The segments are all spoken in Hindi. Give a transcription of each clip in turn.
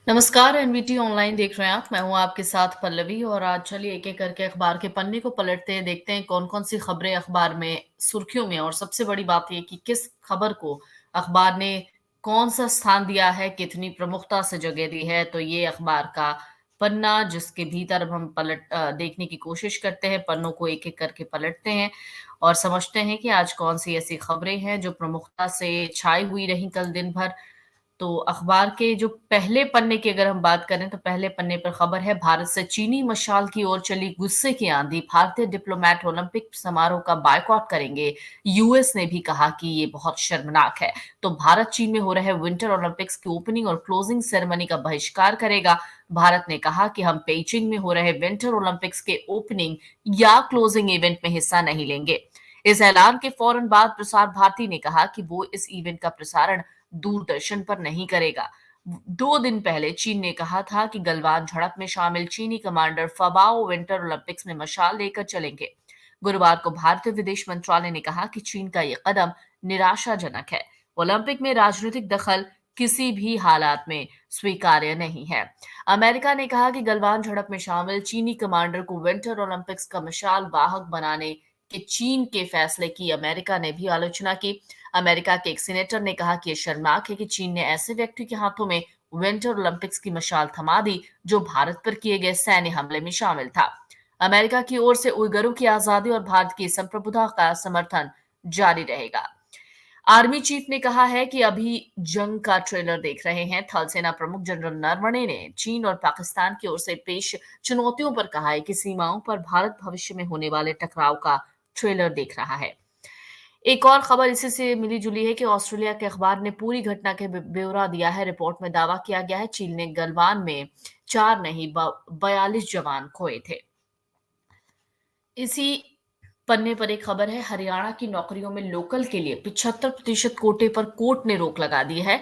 नमस्कार, एनवीटी ऑनलाइन देख रहे हैं आप। मैं हूँ आपके साथ पल्लवी और आज चलिए एक-एक करके अखबार के पन्ने को पलटते हैं, देखते हैं कौन-कौन सी खबरें अखबार में सुर्खियों में और सबसे बड़ी बात ये कि किस खबर को अखबार ने कौन-सा स्थान दिया है, कितनी प्रमुखता से जगह दी है। तो ये अखबार का पन्ना जिसके भीतर अब हम देखने की कोशिश करते हैं, पन्नों को एक-एक करके पलटते हैं और समझते हैं कि आज कौन-सी ऐसी खबरें हैं जो प्रमुखता से छाई हुई रहीं कल दिन भर। तो अखबार के जो पहले पन्ने की अगर हम बात करें तो पहले पन्ने पर खबर है भारत से चीनी मशाल की ओर चली गुस्से की आंधी, भारतीय डिप्लोमेट ओलंपिक समारोह का बायकॉट करेंगे। यूएस ने भी कहा कि ये बहुत शर्मनाक है। तो भारत चीन में हो रहे विंटर ओलंपिक्स की ओपनिंग और क्लोजिंग सेरेमनी का बहिष्कार करेगा। भारत ने कहा कि हम पेइचिंग में हो रहे विंटर ओलंपिक्स के ओपनिंग या क्लोजिंग इवेंट में हिस्सा नहीं लेंगे। इस ऐलान के फौरन बाद प्रसार भारती ने कहा कि वो इस इवेंट का प्रसारण दूरदर्शन पर नहीं करेगा। 2 दिन पहले चीन ने कहा था कि गलवान झड़प में शामिल चीनी कमांडर फबाओ विंटर ओलंपिक्स में मशाल लेकर चलेंगे। गुरुवार को भारतीय विदेश मंत्रालय ने कहा कि चीन का ये कदम निराशाजनक है। ओलंपिक में राजनीतिक दखल किसी भी हालात में स्वीकार्य नहीं है। अमेरिका ने कहा कि गलवान झड़प में शामिल चीनी कमांडर को विंटर ओलंपिक्स का मशाल वाहक बनाने के चीन के फैसले की अमेरिका ने भी आलोचना की। अमेरिका के एक सीनेटर ने कहा कि यह शर्मनाक है कि चीन ने ऐसे व्यक्ति के हाथों में विंटर ओलंपिक्स की मशाल थमा दी जो भारत पर किए गए सैन्य हमले में शामिल था। अमेरिका की ओर से उइगरों की आजादी और भारत की संप्रभुता का समर्थन जारी रहेगा। आर्मी चीफ ने कहा है कि अभी जंग का ट्रेलर देख रहे हैं। थल सेना प्रमुख जनरल नरवणे ने चीन और पाकिस्तान की ओर से पेश चुनौतियों पर कहा है कि सीमाओं पर भारत भविष्य में होने वाले टकराव का ट्रेलर देख रहा है। एक और खबर इसी से मिली-जुली है कि ऑस्ट्रेलिया के अखबार ने पूरी घटना के ब्यौरा दिया है। रिपोर्ट में दावा किया गया है चीन ने गलवान में 4 नहीं 42 जवान खोए थे। इसी पन्ने पर एक खबर है हरियाणा की नौकरियों में लोकल के लिए 75% कोटे पर कोर्ट ने रोक लगा दी है।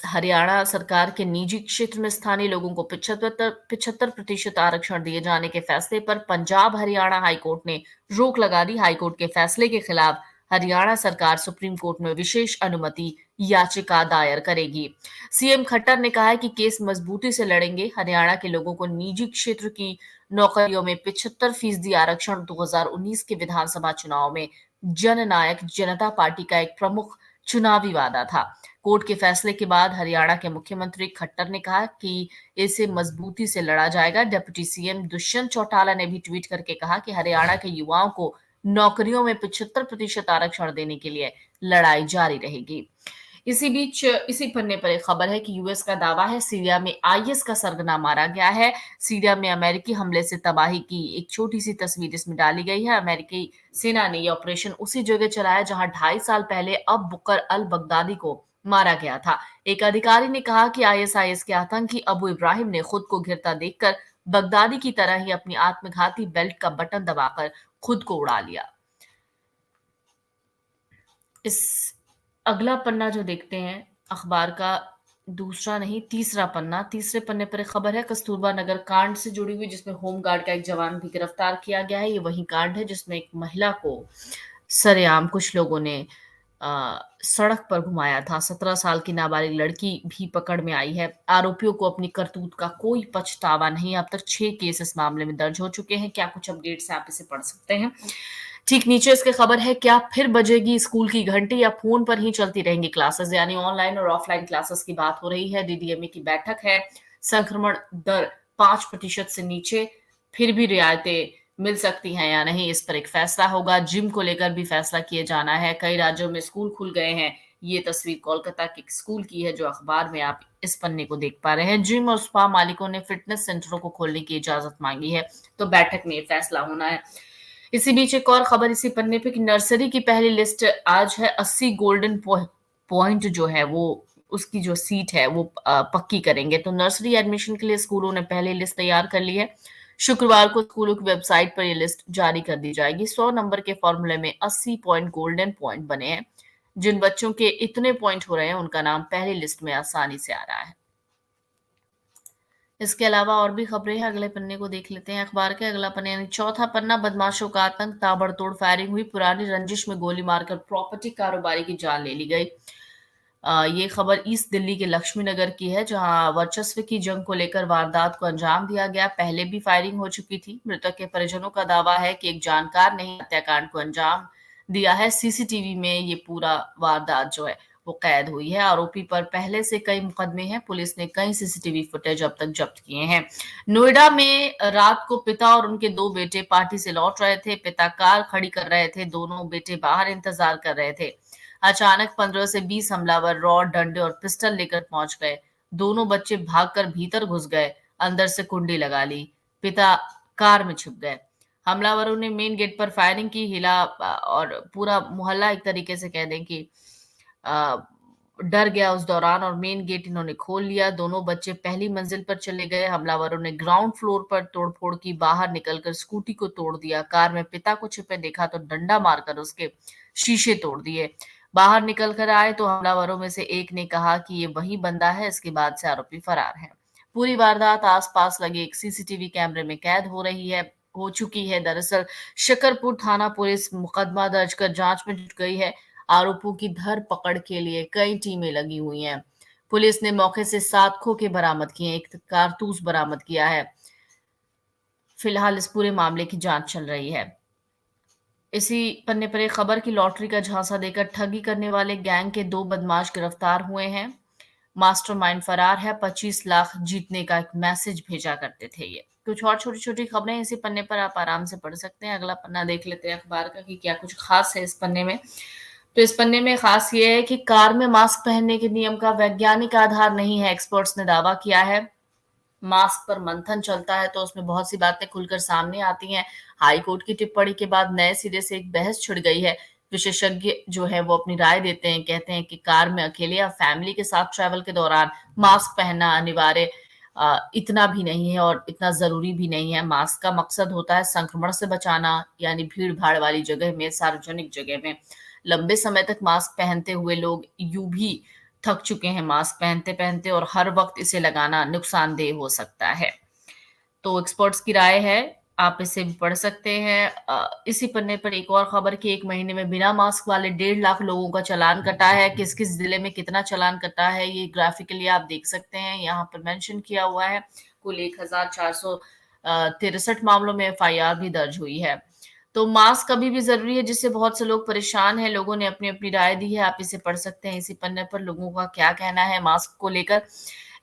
हरियाणा सरकार के निजी क्षेत्र में स्थानीय लोगों को 75% आरक्षण दिए जाने के फैसले पर पंजाब हरियाणा हाईकोर्ट ने रोक लगा दी। हाईकोर्ट के फैसले के खिलाफ हरियाणा सरकार सुप्रीम कोर्ट में विशेष अनुमति याचिका दायर करेगी। सीएम खट्टर ने कहा है कि केस मजबूती से लड़ेंगे। हरियाणा के लोगों को निजी क्षेत्र की नौकरियों में 75% आरक्षण 2019 के विधानसभा चुनाव में जननायक जनता पार्टी का एक प्रमुख चुनावी वादा था। कोर्ट के फैसले के बाद हरियाणा के मुख्यमंत्री खट्टर ने कहा कि इसे मजबूती से लड़ा जाएगा। डिप्टी सीएम दुष्यंत चौटाला ने भी ट्वीट करके कहा कि हरियाणा के युवाओं को नौकरियों में 75% आरक्षण देने के लिए लड़ाई जारी रहेगी। इसी बीच इसी पन्ने पर एक खबर है कि यूएस का दावा है सीरिया में आईएस का सरगना मारा गया है। सीरिया में अमेरिकी हमले से तबाही की एक छोटी सी तस्वीर इसमें डाली गई है। अमेरिकी सेना ने यह ऑपरेशन उसी जगह चलाया जहां 2.5 साल पहले अब बुकर अल बगदादी को मारा गया था। एक अधिकारी ने कहा कि आईएसआईएस के आतंकी अबू इब्राहिम ने खुद को घिरता देखकर बगदादी की तरह ही अपनी आत्मघाती बेल्ट का बटन दबाकर खुद को उड़ा लिया। इस अगला पन्ना जो देखते हैं अखबार का दूसरा नहीं तीसरा पन्ना, तीसरे पन्ने पर एक खबर है कस्तूरबा नगर कांड से जुड़ी हुई जिसमें होमगार्ड का एक जवान भी गिरफ्तार किया गया है। ये वही कांड है जिसमें एक महिला को सरेआम कुछ लोगों ने सड़क पर घुमाया था। 17 साल की नाबालिग लड़की भी पकड़ में आई है। आरोपियों को अपनी करतूत का कोई पछतावा नहीं। अब तक 6 केस इस मामले में दर्ज हो चुके हैं। क्या कुछ अपडेट्स हैं आप इसे पढ़ सकते हैं। ठीक नीचे इसके खबर है क्या फिर बजेगी स्कूल की घंटी या फोन पर ही चलती रहेंगी क्लासेस, यानी ऑनलाइन और ऑफलाइन क्लासेस की बात हो रही है। डीडीएमए की बैठक है। संक्रमण दर 5% से नीचे, फिर भी रियायतें मिल सकती हैं या नहीं, इस पर एक फैसला होगा। जिम को लेकर भी फैसला किए जाना है। कई राज्यों में स्कूल खुल गए हैं। ये तस्वीर कोलकाता के स्कूल की है जो अखबार में आप इस पन्ने को देख पा रहे हैं। जिम और स्पा मालिकों ने फिटनेस सेंटरों को खोलने की इजाजत मांगी है, तो बैठक में फैसला होना है। इसी बीच एक और खबर इसी पन्ने पे कि नर्सरी की पहली लिस्ट आज है। 80 गोल्डन पॉइंट जो है वो उसकी जो सीट है वो पक्की करेंगे। तो नर्सरी एडमिशन के लिए स्कूलों ने पहले लिस्ट तैयार कर ली है। शुक्रवार को स्कूलों की वेबसाइट पर ये लिस्ट जारी कर दी जाएगी। 100 नंबर के फॉर्मूले में 80 पॉइंट गोल्डन पॉइंट बने हैं। जिन बच्चों के इतने पॉइंट हो रहे हैं उनका नाम पहली लिस्ट में आसानी से आ रहा है। इसके अलावा और भी खबरें हैं, अगले पन्ने को देख लेते हैं अखबार के। अगला पन्ना यानी चौथा पन्ना, बदमाशों का आतंक, ताबड़तोड़ फायरिंग हुई, पुरानी रंजिश में गोली मारकर प्रॉपर्टी कारोबारी की जान ले ली गई। ये खबर ईस्ट दिल्ली के लक्ष्मी नगर की है, जहां वर्चस्व की जंग को लेकर वारदात को अंजाम दिया गया। पहले भी फायरिंग हो चुकी थी। मृतक के परिजनों का दावा है कि एक जानकार ने ही हत्याकांड को अंजाम दिया है। सीसीटीवी में ये पूरा वारदात जो है वो कैद हुई है। आरोपी पर पहले से कई मुकदमे हैं। पुलिस ने कई सीसीटीवी फुटेज अब तक जब्त किए हैं। नोएडा में रात को पिता और उनके दो बेटे पार्टी से लौट रहे थे। पिता कार खड़ी कर रहे थे, दोनों बेटे बाहर इंतजार कर रहे थे। अचानक 15 से 20 हमलावर रॉड, डंडे और पिस्टल लेकर पहुंच गए। दोनों बच्चे भागकर भीतर घुस गए, अंदर से कुंडी लगा ली। पिता कार में छिप गए। हमलावरों ने मेन गेट पर फायरिंग की। हिला और पूरा मोहल्ला एक तरीके से कह दें कि अ, डर गया उस दौरान, और मेन गेट इन्होंने खोल लिया। दोनों बच्चे पहली मंजिल पर चले गए। हमलावरों ने ग्राउंड फ्लोर पर तोड़फोड़ की, बाहर निकलकर स्कूटी को तोड़ दिया। कार में पिता को छिपे देखा तो डंडा मारकर उसके शीशे तोड़ दिए। बाहर निकल कर आए तो हमलावरों में से एक ने कहा कि ये वही बंदा है। इसके बाद से आरोपी फरार है। पूरी वारदात आसपास लगे एक सीसीटीवी कैमरे में कैद हो चुकी है। दरअसल शकरपुर थाना पुलिस मुकदमा दर्ज कर जांच में जुट गई है। आरोपों की धर पकड़ के लिए कई टीमें लगी हुई हैं। पुलिस ने मौके से 7 खोखे बरामद किए, एक कारतूस बरामद किया है। फिलहाल इस पूरे मामले की जांच चल रही है। इसी पन्ने पर एक खबर की लॉटरी का झांसा देकर ठगी करने वाले गैंग के 2 बदमाश गिरफ्तार हुए हैं। मास्टरमाइंड फरार है। 25 लाख जीतने का एक मैसेज भेजा करते थे ये। कुछ और छोटी-छोटी खबरें इसी पन्ने पर आप आराम से पढ़ सकते हैं। अगला पन्ना देख लेते हैं अखबार का कि क्या कुछ खास है इस पन्ने में। तो इस पन्ने में खास ये है कि कार में मास्क पहनने के नियम का वैज्ञानिक आधार नहीं है, एक्सपर्ट्स ने दावा किया है। मास्क पर मंथन चलता है तो उसमें बहुत सी बातें खुलकर सामने आती हैं। हाई कोर्ट की टिप्पणी के बाद नए सिरे से एक बहस छिड़ गई है। विशेषज्ञ जो है वो अपनी राय देते हैं, कहते हैं कि कार में अकेले या फैमिली के साथ ट्रैवल के दौरान मास्क पहनना अनिवार्य इतना भी नहीं है और इतना जरूरी भी नहीं है। मास्क का मकसद होता है संक्रमण से बचाना, यानी भीड़ भाड़ वाली जगह में, सार्वजनिक जगह में। लंबे समय तक मास्क पहनते हुए लोग यूं भी थक चुके हैं मास्क पहनते पहनते, और हर वक्त इसे लगाना नुकसानदेह हो सकता है। तो एक्सपर्ट्स की राय है, आप इसे भी पढ़ सकते हैं। इसी पन्ने पर एक और खबर कि 1 महीने में बिना मास्क वाले 1.5 लाख लोगों का चालान कटा है। किस-किस जिले में कितना चालान कटा है, ये ग्राफिकली आप देख सकते हैं। यहाँ पर मेंशन किया हुआ है। कुल 1463 मामलों में एफआईआर भी दर्ज हुई है। तो मास्क अभी भी ज़रूरी है, जिससे बहुत से लोग परेशान हैं। लोगों ने अपनी-अपनी राय दी है, आप इसे पढ़ सकते हैं। इसी पन्ने पर लोगों का क्या कहना है मास्क को लेकर।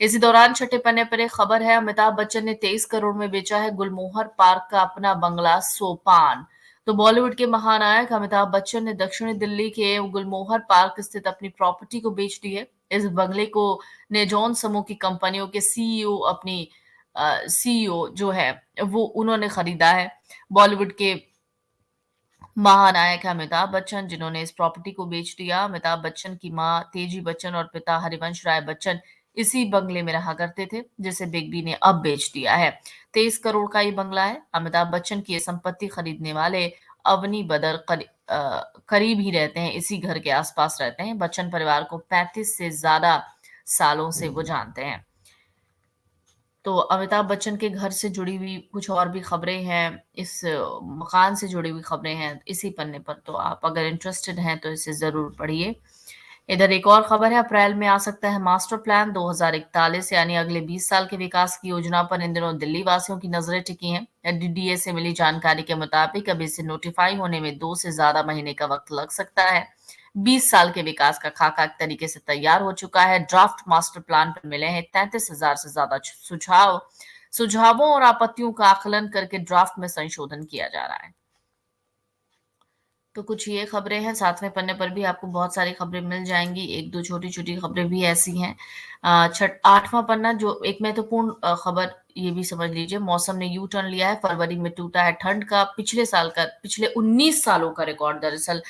इसी दौरान छठे पन्ने पर एक खबर है, अमिताभ बच्चन ने 23 करोड़ में बेचा है गुलमोहर पार्क का अपना बंगला सोपान। तो बॉलीवुड के महानायक अमिताभ बच्चन ने दक्षिणी दिल्ली के गुलमोहर पार्क स्थित अपनी प्रॉपर्टी को बेच दी है। इस बंगले को नेजॉन समूह की कंपनियों के सीईओ जो है वो उन्होंने खरीदा है। बॉलीवुड के महानायक है अमिताभ बच्चन, जिन्होंने इस प्रॉपर्टी को बेच दिया। अमिताभ बच्चन की मां तेजी बच्चन और पिता हरिवंश राय बच्चन इसी बंगले में रहा करते थे, जिसे बिग बी ने अब बेच दिया है। 23 करोड़ का ये बंगला है। अमिताभ बच्चन की ये संपत्ति खरीदने वाले अवनी बदर करीब ही रहते हैं, इसी घर के आसपास रहते हैं। बच्चन परिवार को 35 से ज्यादा सालों से वो जानते हैं। तो अमिताभ बच्चन के घर से जुड़ी हुई कुछ और भी खबरें हैं, इस मकान से जुड़ी हुई खबरें हैं इसी पन्ने पर, तो आप अगर इंटरेस्टेड हैं तो इसे ज़रूर पढ़िए। इधर एक और खबर है, अप्रैल में आ सकता है मास्टर प्लान 2041, यानी अगले 20 साल के विकास की योजना पर इन दिनों दिल्ली वासियों की नजरें टिकी हैं। डीडीए से मिली जानकारी के मुताबिक अभी इसे नोटिफाई होने में 2 से ज्यादा महीने का वक्त लग सकता है। 20 साल के विकास का खाका एक तरीके से तैयार हो चुका है। ड्राफ्ट मास्टर प्लान पर मिले हैं 33,000 से ज्यादा सुझावों और आपत्तियों का आकलन करके ड्राफ्ट में संशोधन किया जा रहा है। तो कुछ ये खबरें हैं। 7वें पन्ने पर भी आपको बहुत सारी खबरें मिल जाएंगी। एक दो छोटी छोटी खबरें भी ऐसी हैं। 8वां पन्ना, जो एक महत्वपूर्ण खबर ये भी समझ लीजिए, मौसम ने यू टर्न लिया है। फरवरी में टूटा है ठंड का पिछले 19 सालों का रिकॉर्ड। दरअसल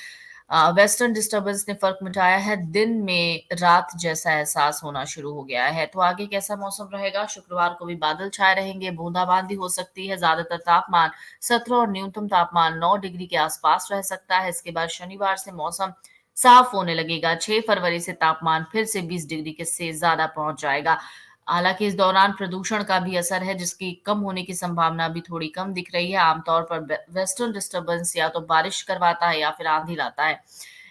वेस्टर्न डिस्टर्बेंस ने फर्क मिटाया है। दिन में रात जैसा एहसास होना शुरू हो गया है। तो आगे कैसा मौसम रहेगा? शुक्रवार को भी बादल छाए रहेंगे, बूंदाबांदी हो सकती है। ज्यादातर तापमान 17 और न्यूनतम तापमान 9 डिग्री के आसपास रह सकता है। इसके बाद शनिवार से मौसम साफ होने लगेगा। 6 फरवरी से तापमान फिर से 20 डिग्री के से ज्यादा पहुंच जाएगा। हालांकि इस दौरान प्रदूषण का भी असर है, जिसकी कम होने की संभावना भी थोड़ी कम दिख रही है। आमतौर पर वेस्टर्न डिस्टर्बेंस या तो बारिश करवाता है या फिर आंधी लाता है।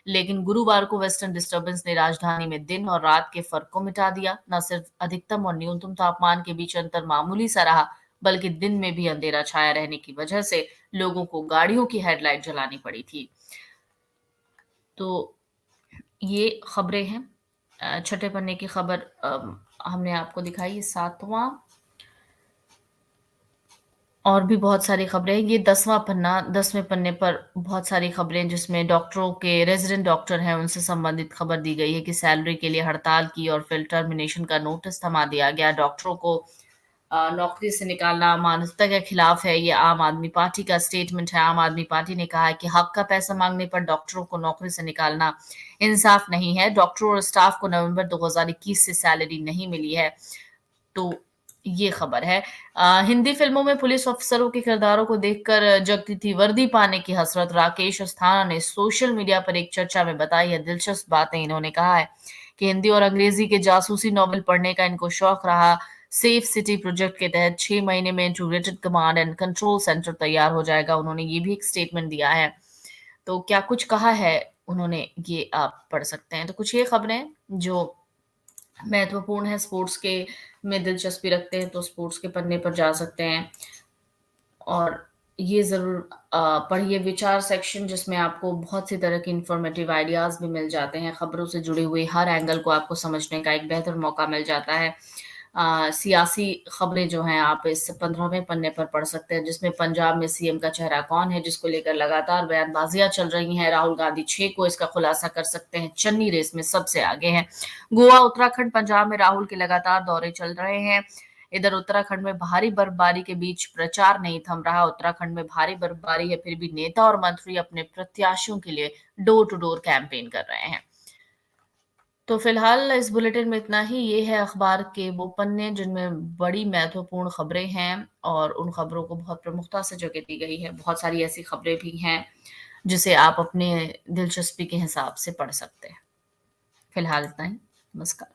लेकिन गुरुवार को वेस्टर्न डिस्टर्बेंस ने राजधानी में दिन और रात के फर्क को मिटा दिया। न सिर्फ अधिकतम और न्यूनतम तापमान के बीच अंतर मामूली सा रहा, बल्कि दिन में भी अंधेरा छाया रहने की वजह से लोगों को गाड़ियों की हेडलाइट जलानी पड़ी थी। तो ये खबरें हैं। छठे पन्ने की खबर हमने आपको दिखाई। 7वां और भी बहुत सारी खबरें हैं। ये 10वां पन्ना, 10वें पन्ने पर बहुत सारी खबरें जिसमें डॉक्टरों के रेज़िडेंट डॉक्टर हैं, उनसे संबंधित खबर दी गई है कि सैलरी के लिए हड़ताल की और फिर टर्मिनेशन का नोटिस थमा दिया गया। डॉक्टरों को नौकरी से निकालना मानवता के खिलाफ है, ये आम आदमी पार्टी का स्टेटमेंट है। आम आदमी पार्टी ने कहा है कि हक का पैसा माँगने पर डॉक्टरों को नौकरी से निकालना इंसाफ नहीं है। डॉक्टरों और स्टाफ को नवंबर 2021 से सैलरी नहीं मिली है। तो ये खबर है। हिंदी फ़िल्मों में पुलिस अफ़सरों के किरदारों को देखकर जगती थी वर्दी पाने की हसरत। राकेश अस्थाना ने सोशल मीडिया पर एक चर्चा में बताई है दिलचस्प बातें। इन्होंने कहा है कि हिंदी और अंग्रेज़ी के जासूसी नॉवल पढ़ने का इनको शौक रहा। सेफ सिटी प्रोजेक्ट के तहत 6 महीने में integrated command and control centre तैयार हो जाएगा। उन्होंने ये भी एक स्टेटमेंट दिया है। तो क्या कुछ कहा है उन्होंने, ये आप पढ़ सकते हैं। तो कुछ ये खबरें जो महत्वपूर्ण है स्पोर्ट्स के में दिलचस्पी रखते हैं तो स्पोर्ट्स के पन्ने पर जा सकते हैं और ये ज़रूर पढ़िए विचार सेक्शन जिसमें आपको बहुत सी तरह के इन्फॉर्मेटिव आइडियाज़ भी मिल जाते हैं। खबरों से जुड़े हुए हर एंगल को आपको समझने का एक बेहतर मौका मिल जाता है। सियासी खबरें जो हैं आप इस 15वें पन्ने पर पढ़ सकते हैं जिसमें पंजाब में सीएम का चेहरा कौन है जिसको लेकर लगातार बयानबाजियाँ चल रही हैं। राहुल गांधी 6 को इसका खुलासा कर सकते हैं, चन्नी रेस में सबसे आगे हैं। गोवा, उत्तराखंड, पंजाब में राहुल के लगातार दौरे चल रहे हैं। इधर उत्तराखंड में भारी बर्फबारी के बीच प्रचार नहीं थम रहा। उत्तराखंड में भारी बर्फबारी है, फिर भी नेता और मंत्री अपने प्रत्याशियों के लिए डोर टू डोर कैंपेन कर रहे हैं। तो फिलहाल इस बुलेटिन में इतना ही। ये है अखबार के वो पन्ने जिनमें बड़ी महत्वपूर्ण खबरें हैं और उन खबरों को बहुत प्रमुखता से जगह दी गई है। बहुत सारी ऐसी खबरें भी हैं जिसे आप अपने दिलचस्पी के हिसाब से पढ़ सकते हैं। फिलहाल इतना ही। नमस्कार।